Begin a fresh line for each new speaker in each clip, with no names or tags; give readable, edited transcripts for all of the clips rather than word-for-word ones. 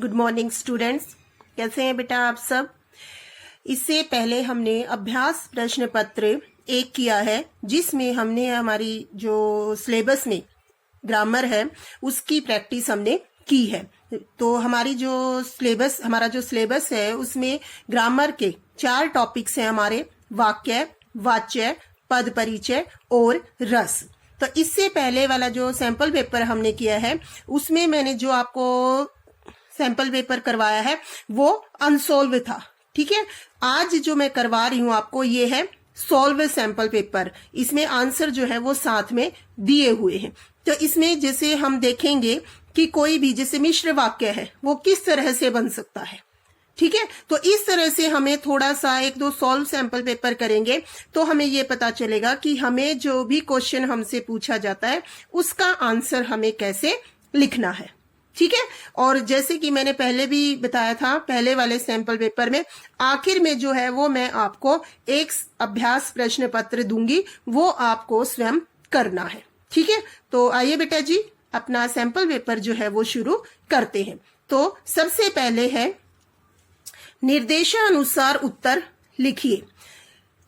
Good morning students, कैसे हैं बेटा आप सब। इससे पहले हमने अभ्यास प्रश्न पत्र 1 किया है, जिसमें हमने हमारी जो सिलेबस में ग्रामर है उसकी प्रैक्टिस हमने की है। तो हमारा जो सिलेबस है उसमें ग्रामर के 4 टॉपिक्स हैं हमारे, वाक्य, वाच्य, पद परिचय और रस। तो इससे पहले वाला जो सैंपल पेपर हमने किया है उसमें मैंने जो आपको सैंपल पेपर करवाया है वो अनसॉल्व था। ठीक है, आज जो मैं करवा रही हूं आपको ये है सॉल्व सैंपल पेपर। इसमें आंसर जो है वो साथ में दिए हुए हैं। तो इसमें जैसे हम देखेंगे कि कोई भी जैसे मिश्र वाक्य है वो किस तरह से बन सकता है। ठीक है, तो इस तरह से हमें थोड़ा सा 1-2 सॉल्व सैंपल पेपर करेंगे तो हमें ये पता चलेगा कि हमें जो भी क्वेश्चन हमसे पूछा जाता है उसका आंसर हमें कैसे लिखना है। ठीक है, और जैसे कि मैंने पहले भी बताया था, पहले वाले सैंपल पेपर में आखिर में जो है वो मैं आपको एक अभ्यास प्रश्न पत्र दूंगी, वो आपको स्वयं करना है। ठीक है, तो आइए बेटा जी अपना सैंपल पेपर जो है वो शुरू करते हैं। तो सबसे पहले है निर्देशानुसार उत्तर लिखिए।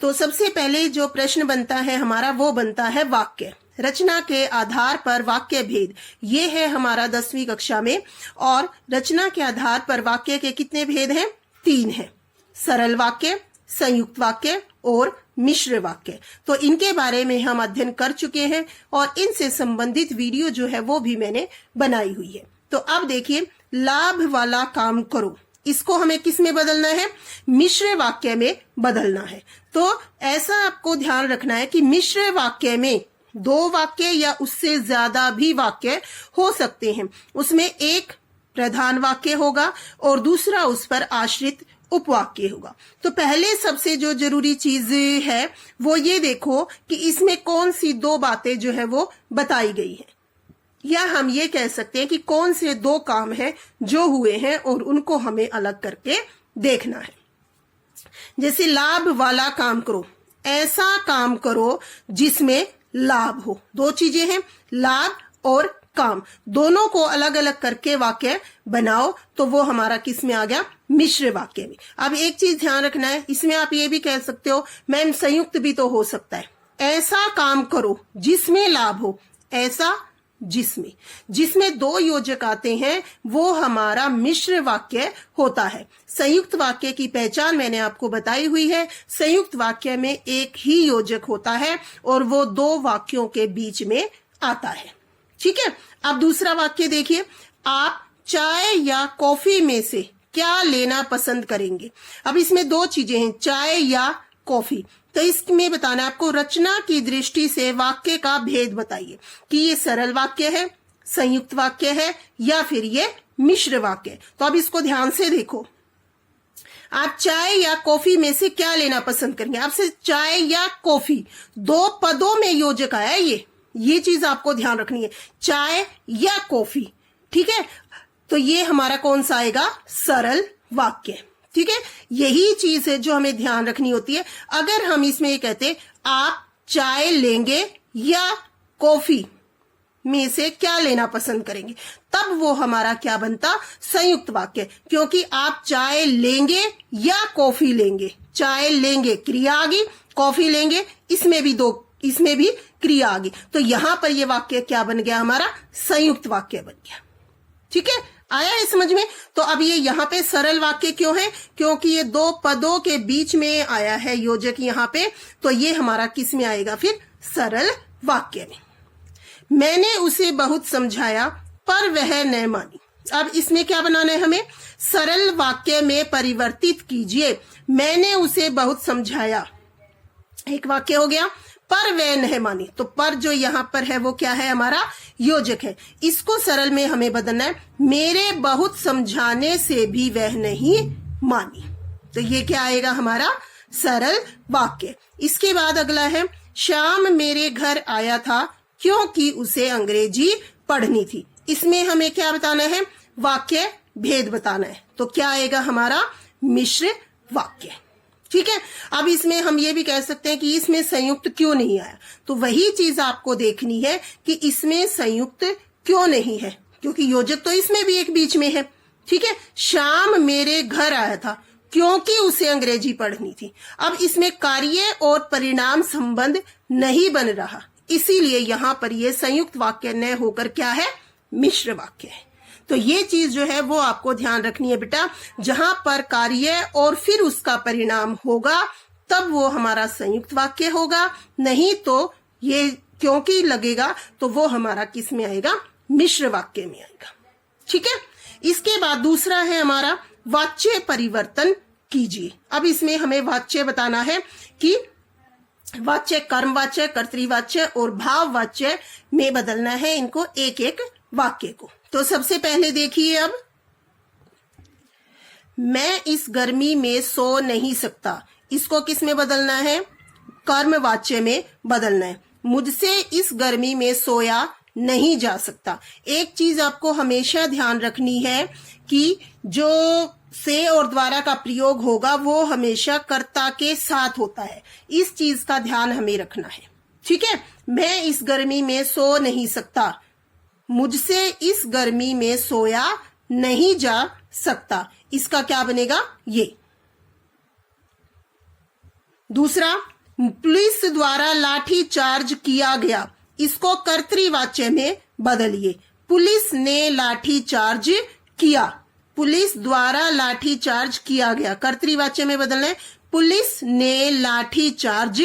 तो सबसे पहले जो प्रश्न बनता है हमारा वो बनता है वाक्य। रचना के आधार पर वाक्य भेद, ये है हमारा 10वीं कक्षा में। और रचना के आधार पर वाक्य के कितने भेद हैं? 3 हैं, सरल वाक्य, संयुक्त वाक्य और मिश्र वाक्य। तो इनके बारे में हम अध्ययन कर चुके हैं और इनसे संबंधित वीडियो जो है वो भी मैंने बनाई हुई है। तो अब देखिए, लाभ वाला काम करो, इसको हमें किस में बदलना है? मिश्र वाक्य में बदलना है। तो ऐसा आपको ध्यान रखना है कि मिश्र वाक्य में 2 वाक्य या उससे ज्यादा भी वाक्य हो सकते हैं। उसमें एक प्रधान वाक्य होगा और दूसरा उस पर आश्रित उपवाक्य होगा। तो पहले सबसे जो जरूरी चीज है वो ये देखो कि इसमें कौन सी 2 बातें जो है वो बताई गई है, या हम ये कह सकते हैं कि कौन से 2 काम हैं जो हुए हैं और उनको हमें अलग करके देखना है। जैसे लाभ वाला काम करो, ऐसा काम करो जिसमें लाभ हो। 2 चीजें हैं, लाभ और काम, दोनों को अलग अलग करके वाक्य बनाओ तो वो हमारा किस में आ गया? मिश्र वाक्य में। अब एक चीज ध्यान रखना है, इसमें आप ये भी कह सकते हो मैम संयुक्त भी तो हो सकता है। ऐसा काम करो जिसमें लाभ हो, ऐसा जिसमें 2 योजक आते हैं वो हमारा मिश्र वाक्य होता है। संयुक्त वाक्य की पहचान मैंने आपको बताई हुई है। संयुक्त वाक्य में एक ही योजक होता है और वो 2 वाक्यों के बीच में आता है। ठीक है, अब दूसरा वाक्य देखिए, आप चाय या कॉफी में से क्या लेना पसंद करेंगे। अब इसमें 2 चीजें हैं, चाय या कॉफी। तो इसमें बताना है आपको रचना की दृष्टि से वाक्य का भेद बताइए कि ये सरल वाक्य है, संयुक्त वाक्य है या फिर ये मिश्र वाक्य। तो अब इसको ध्यान से देखो, आप चाय या कॉफी में से क्या लेना पसंद करेंगे। आपसे चाय या कॉफी 2 पदों में योजक आया है, ये चीज आपको ध्यान रखनी है, चाय या कॉफी। ठीक है, तो ये हमारा कौन सा आएगा? सरल वाक्य। ठीक है, यही चीज है जो हमें ध्यान रखनी होती है। अगर हम इसमें ये कहते आप चाय लेंगे या कॉफी में से क्या लेना पसंद करेंगे, तब वो हमारा क्या बनता? संयुक्त वाक्य। क्योंकि आप चाय लेंगे या कॉफी लेंगे, चाय लेंगे क्रिया आ गई, कॉफी लेंगे इसमें भी क्रिया आ गई। तो यहां पर ये वाक्य क्या बन गया? हमारा संयुक्त वाक्य बन गया। ठीक है, आया है समझ में। तो अब ये यहाँ पे सरल वाक्य क्यों है? क्योंकि ये 2 पदों के बीच में आया है योजक यहाँ पे, तो ये हमारा किस में आएगा फिर? सरल वाक्य में। मैंने उसे बहुत समझाया पर वह न मानी। अब इसमें क्या बनाना है हमें? सरल वाक्य में परिवर्तित कीजिए। मैंने उसे बहुत समझाया, एक वाक्य हो गया, पर वह नहीं मानी। तो पर जो यहाँ पर है वो क्या है? हमारा योजक है। इसको सरल में हमें बदलना है, मेरे बहुत समझाने से भी वह नहीं मानी। तो ये क्या आएगा? हमारा सरल वाक्य। इसके बाद अगला है, श्याम मेरे घर आया था क्योंकि उसे अंग्रेजी पढ़नी थी। इसमें हमें क्या बताना है? वाक्य भेद बताना है। तो क्या आएगा? हमारा मिश्र वाक्य। ठीक है, अब इसमें हम ये भी कह सकते हैं कि इसमें संयुक्त क्यों नहीं आया। तो वही चीज आपको देखनी है कि इसमें संयुक्त क्यों नहीं है, क्योंकि योजक तो इसमें भी एक बीच में है। ठीक है, श्याम मेरे घर आया था क्योंकि उसे अंग्रेजी पढ़नी थी। अब इसमें कार्य और परिणाम संबंध नहीं बन रहा, इसीलिए यहां पर ये संयुक्त वाक्य न होकर क्या है, मिश्र वाक्य है। तो ये चीज जो है वो आपको ध्यान रखनी है बेटा, जहां पर कार्य और फिर उसका परिणाम होगा तब वो हमारा संयुक्त वाक्य होगा, नहीं तो ये क्योंकि लगेगा तो वो हमारा किस में आएगा, मिश्र वाक्य में आएगा। ठीक है, इसके बाद दूसरा है हमारा वाच्य परिवर्तन कीजिए। अब इसमें हमें वाच्य बताना है कि वाच्य कर्मवाच्य, कर्तृवाच्य और भाववाच्य में बदलना है इनको, एक एक वाक्य को। तो सबसे पहले देखिए, अब मैं इस गर्मी में सो नहीं सकता, इसको किस में बदलना है, कर्मवाच्य में बदलना है। मुझसे इस गर्मी में सोया नहीं जा सकता। एक चीज आपको हमेशा ध्यान रखनी है कि जो से और द्वारा का प्रयोग होगा वो हमेशा कर्ता के साथ होता है, इस चीज का ध्यान हमें रखना है। ठीक है, मैं इस गर्मी में सो नहीं सकता, मुझसे इस गर्मी में सोया नहीं जा सकता, इसका क्या बनेगा, ये। दूसरा, पुलिस द्वारा लाठी चार्ज किया गया, इसको कर्तृवाच्य में बदलिए। पुलिस ने लाठी चार्ज किया, पुलिस द्वारा लाठी चार्ज किया गया, कर्तृवाच्य में बदलना है, पुलिस ने लाठी चार्ज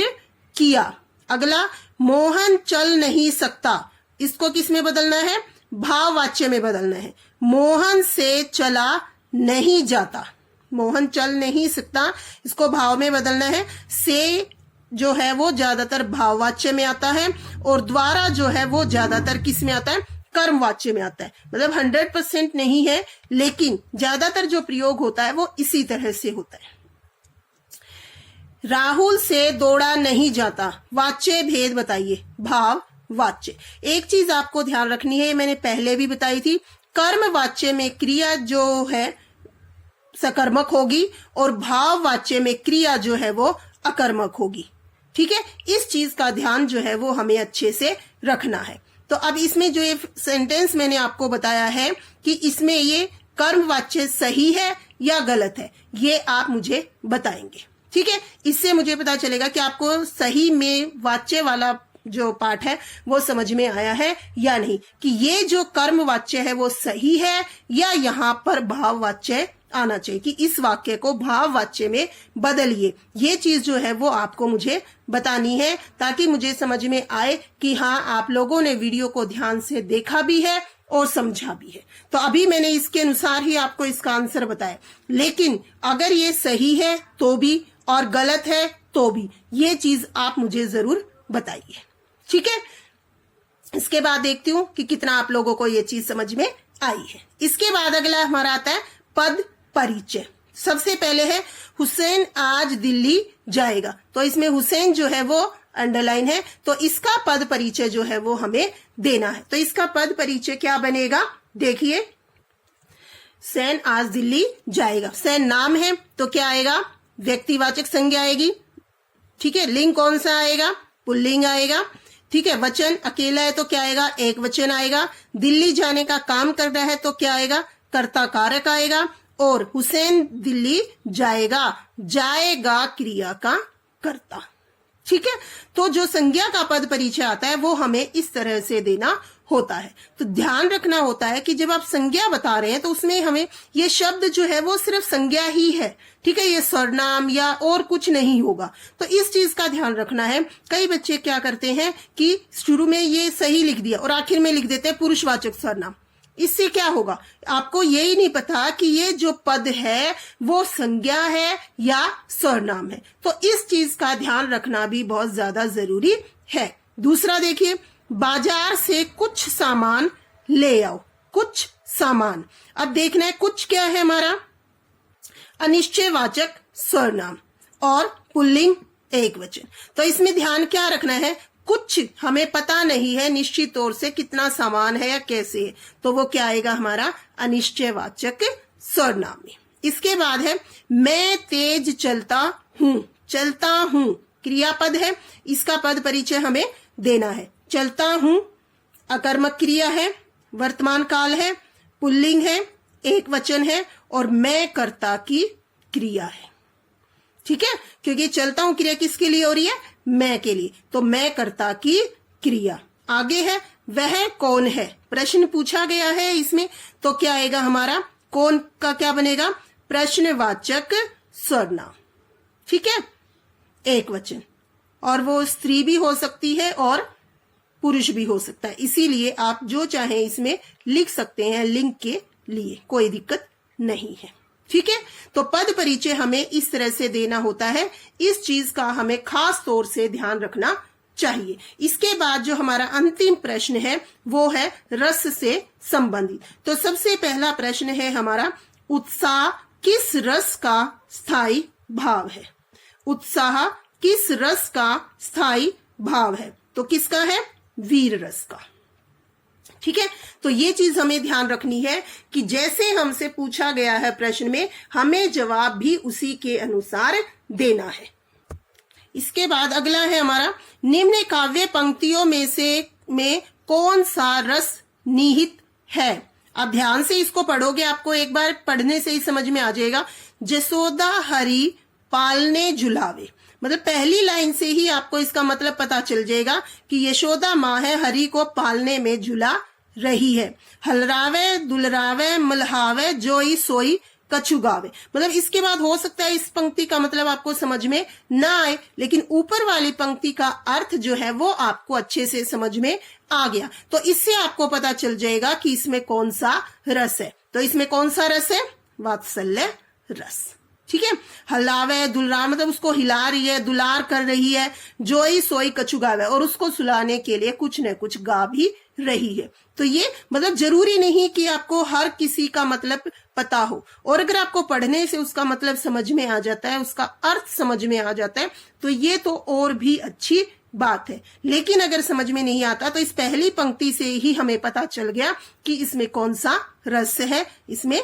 किया। अगला, मोहन चल नहीं सकता, इसको किस में बदलना है, भाववाच्य में बदलना है। मोहन से चला नहीं जाता, मोहन चल नहीं सकता, इसको भाव में बदलना है। से जो है वो ज्यादातर भाववाच्य में आता है और द्वारा जो है वो ज्यादातर किस में आता है, कर्मवाच्य में आता है। मतलब 100% नहीं है, लेकिन ज्यादातर जो प्रयोग होता है वो इसी तरह से होता है। राहुल से दौड़ा नहीं जाता, वाच्य भेद बताइए, भाव वाच्य। एक चीज आपको ध्यान रखनी है, मैंने पहले भी बताई थी, कर्म वाच्य में क्रिया जो है सकर्मक होगी और भाव वाच्य में क्रिया जो है वो अकर्मक होगी। ठीक है, इस चीज का ध्यान जो है वो हमें अच्छे से रखना है। तो अब इसमें जो ये सेंटेंस मैंने आपको बताया है कि इसमें ये कर्म वाच्य सही है या गलत है, ये आप मुझे बताएंगे। ठीक है, इससे मुझे पता चलेगा कि आपको सही में वाच्य वाला जो पाठ है वो समझ में आया है या नहीं, कि ये जो कर्म वाच्य है वो सही है या यहाँ पर भाव वाच्य आना चाहिए, कि इस वाक्य को भाव वाच्य में बदलिए। ये चीज जो है वो आपको मुझे बतानी है, ताकि मुझे समझ में आए कि हाँ आप लोगों ने वीडियो को ध्यान से देखा भी है और समझा भी है। तो अभी मैंने इसके अनुसार ही आपको इसका आंसर बताया, लेकिन अगर ये सही है तो भी और गलत है तो भी, ये चीज आप मुझे जरूर बताइए। ठीक है, इसके बाद देखती हूँ कि कितना आप लोगों को ये चीज समझ में आई है। इसके बाद अगला हमारा आता है पद परिचय। सबसे पहले है हुसैन आज दिल्ली जाएगा, तो इसमें हुसैन जो है वो अंडरलाइन है, तो इसका पद परिचय जो है वो हमें देना है। तो इसका पद परिचय क्या बनेगा, देखिए, हुसैन आज दिल्ली जाएगा। हुसैन नाम है तो क्या आएगा, व्यक्तिवाचक संज्ञा आएगी। ठीक है, लिंग कौन सा आएगा, पुल्लिंग आएगा। ठीक है, वचन अकेला है तो क्या आएगा, एक वचन आएगा। दिल्ली जाने का काम कर रहा है तो क्या आएगा, कर्ता कारक आएगा। और हुसैन दिल्ली जाएगा, जाएगा क्रिया का कर्ता। ठीक है, तो जो संज्ञा का पद परिचय आता है वो हमें इस तरह से देना होता है। तो ध्यान रखना होता है कि जब आप संज्ञा बता रहे हैं तो उसमें हमें ये शब्द जो है वो सिर्फ संज्ञा ही है। ठीक है, ये सर्वनाम या और कुछ नहीं होगा, तो इस चीज का ध्यान रखना है। कई बच्चे क्या करते हैं कि शुरू में ये सही लिख दिया और आखिर में लिख देते हैं पुरुषवाचक सर्वनाम। इससे क्या होगा, आपको यही नहीं पता कि ये जो पद है वो संज्ञा है या सर्वनाम है। तो इस चीज का ध्यान रखना भी बहुत ज्यादा जरूरी है। दूसरा देखिए, बाजार से कुछ सामान ले आओ, कुछ सामान। अब देखना है कुछ क्या है हमारा, अनिश्चयवाचक सर्वनाम और पुल्लिंग एक वचन। तो इसमें ध्यान क्या रखना है, कुछ हमें पता नहीं है निश्चित तौर से कितना सामान है या कैसे है, तो वो क्या आएगा हमारा अनिश्चयवाचक सर्वनाम में। इसके बाद है मैं तेज चलता हूं, चलता हूं क्रियापद है, इसका पद परिचय हमें देना है। चलता हूं अकर्मक क्रिया है, वर्तमान काल है, पुल्लिंग है एक वचन है और मैं कर्ता की क्रिया है। ठीक है, क्योंकि चलता हूं क्रिया किसके लिए हो रही है? मैं के लिए। तो मैं कर्ता की क्रिया। आगे है वह कौन है, प्रश्न पूछा गया है इसमें, तो क्या आएगा हमारा? कौन का क्या बनेगा? प्रश्नवाचक सर्वनाम। ठीक है, एक वचन, और वो स्त्री भी हो सकती है और पुरुष भी हो सकता है, इसीलिए आप जो चाहे इसमें लिख सकते हैं लिंग के लिए, कोई दिक्कत नहीं है। ठीक है, तो पद परिचय हमें इस तरह से देना होता है, इस चीज का हमें खास तौर से ध्यान रखना चाहिए। इसके बाद जो हमारा अंतिम प्रश्न है वो है रस से संबंधित। तो सबसे पहला प्रश्न है हमारा, उत्साह किस रस का स्थायी भाव है? उत्साह किस रस का स्थायी भाव है? तो किसका है? वीर रस का। ठीक है, तो ये चीज हमें ध्यान रखनी है कि जैसे हमसे पूछा गया है प्रश्न में, हमें जवाब भी उसी के अनुसार देना है। इसके बाद अगला है हमारा, निम्न काव्य पंक्तियों में कौन सा रस निहित है? आप ध्यान से इसको पढ़ोगे, आपको एक बार पढ़ने से ही समझ में आ जाएगा। जसोदा हरि पालने झुलावे, मतलब पहली लाइन से ही आपको इसका मतलब पता चल जाएगा कि यशोदा माँ है, हरि को पालने में झुला रही है। हलरावे दुलरावे मलहावे जोई सोई कछु गावे, मतलब इसके बाद हो सकता है इस पंक्ति का मतलब आपको समझ में ना आए, लेकिन ऊपर वाली पंक्ति का अर्थ जो है वो आपको अच्छे से समझ में आ गया। तो इससे आपको पता चल जाएगा कि इसमें कौन सा रस है। तो इसमें कौन सा रस है? वात्सल्य रस। ठीक है, हलावे दुलरा मतलब उसको हिला रही है, दुलार कर रही है। जोई सोई कछु गावे, और उसको सुलाने के लिए कुछ न कुछ गा भी रही है। तो ये मतलब जरूरी नहीं कि आपको हर किसी का मतलब पता हो, और अगर आपको पढ़ने से उसका मतलब समझ में आ जाता है, उसका अर्थ समझ में आ जाता है, तो ये तो और भी अच्छी बात है। लेकिन अगर समझ में नहीं आता तो इस पहली पंक्ति से ही हमें पता चल गया कि इसमें कौन सा रस है, इसमें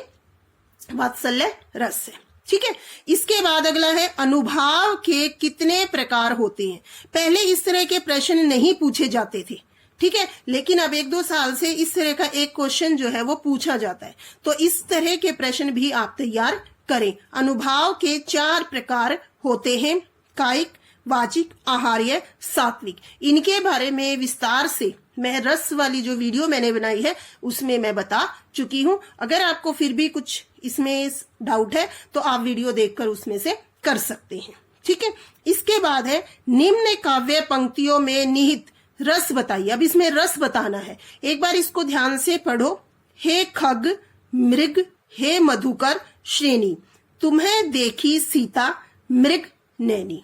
वात्सल्य रस है। ठीक है, इसके बाद अगला है, अनुभाव के कितने प्रकार होते हैं? पहले इस तरह के प्रश्न नहीं पूछे जाते थे, ठीक है, लेकिन अब 1-2 साल से इस तरह का एक क्वेश्चन जो है वो पूछा जाता है। तो इस तरह के प्रश्न भी आप तैयार करें। अनुभाव के 4 प्रकार होते हैं, कायिक, वाचिक, आहार्य, सात्विक। इनके बारे में विस्तार से मैं रस वाली जो वीडियो मैंने बनाई है उसमें मैं बता चुकी हूं। अगर आपको फिर भी कुछ इसमें डाउट है तो आप वीडियो देखकर उसमें से कर सकते हैं। ठीक है, इसके बाद है, निम्न काव्य पंक्तियों में निहित रस बताइए। अब इसमें रस बताना है, एक बार इसको ध्यान से पढ़ो। हे खग मृग, हे मधुकर श्रेणी, तुम्हें देखी सीता मृग नैनी।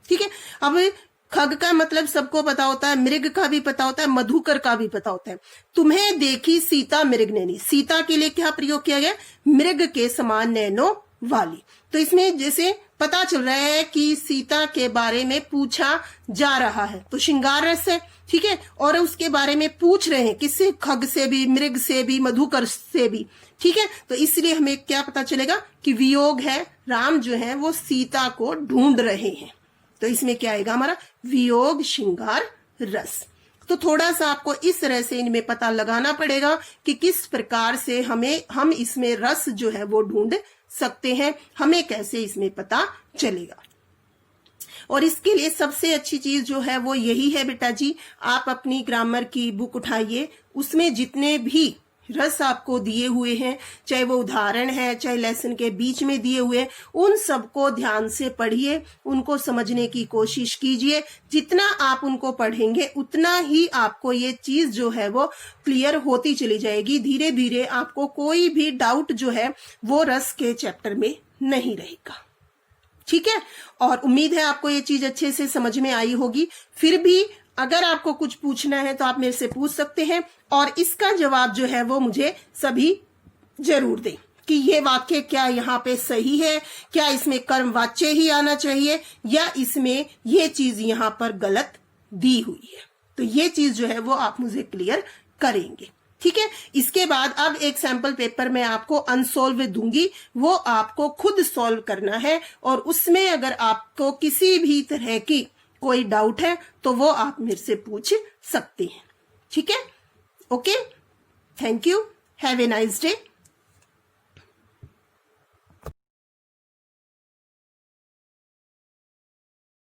ठीक है, अब खग का मतलब सबको पता होता है, मृग का भी पता होता है, मधुकर का भी पता होता है। तुम्हें देखी सीता मृग नैनी, सीता के लिए क्या प्रयोग किया गया? मृग के समान नैनों वाली। तो इसमें जैसे पता चल रहा है कि सीता के बारे में पूछा जा रहा है, तो श्रृंगार रस है। ठीक है, और उसके बारे में पूछ रहे हैं, किससे? खग से भी, मृग से भी, मधुकर से भी। ठीक है, तो इसलिए हमें क्या पता चलेगा कि वियोग है, राम जो है वो सीता को ढूंढ रहे हैं। तो इसमें क्या आएगा हमारा? वियोग श्रृंगार रस। तो थोड़ा सा आपको इस तरह से इनमें पता लगाना पड़ेगा कि किस प्रकार से हम इसमें रस जो है वो ढूंढ सकते हैं, हमें कैसे इसमें पता चलेगा। और इसके लिए सबसे अच्छी चीज जो है वो यही है बेटा जी, आप अपनी ग्रामर की बुक उठाइए, उसमें जितने भी रस आपको दिए हुए हैं, चाहे वो उदाहरण है, चाहे लेसन के बीच में दिए हुए, उन सबको ध्यान से पढ़िए, उनको समझने की कोशिश कीजिए। जितना आप उनको पढ़ेंगे उतना ही आपको ये चीज जो है वो क्लियर होती चली जाएगी। धीरे धीरे आपको कोई भी डाउट जो है वो रस के चैप्टर में नहीं रहेगा। ठीक है, और उम्मीद है आपको ये चीज अच्छे से समझ में आई होगी। फिर भी अगर आपको कुछ पूछना है तो आप मेरे से पूछ सकते हैं, और इसका जवाब जो है वो मुझे सभी जरूर दें कि ये वाक्य क्या यहाँ पे सही है, क्या इसमें कर्म वाच्य ही आना चाहिए, या इसमें ये चीज यहाँ पर गलत दी हुई है। तो ये चीज जो है वो आप मुझे क्लियर करेंगे। ठीक है, इसके बाद अब एक सैंपल पेपर मैं आपको अनसॉल्व दूंगी, वो आपको खुद सॉल्व करना है, और उसमें अगर आपको किसी भी तरह की कोई डाउट है तो वो आप मेरे से पूछ सकते हैं। ठीक है, okay, thank you, have a nice day.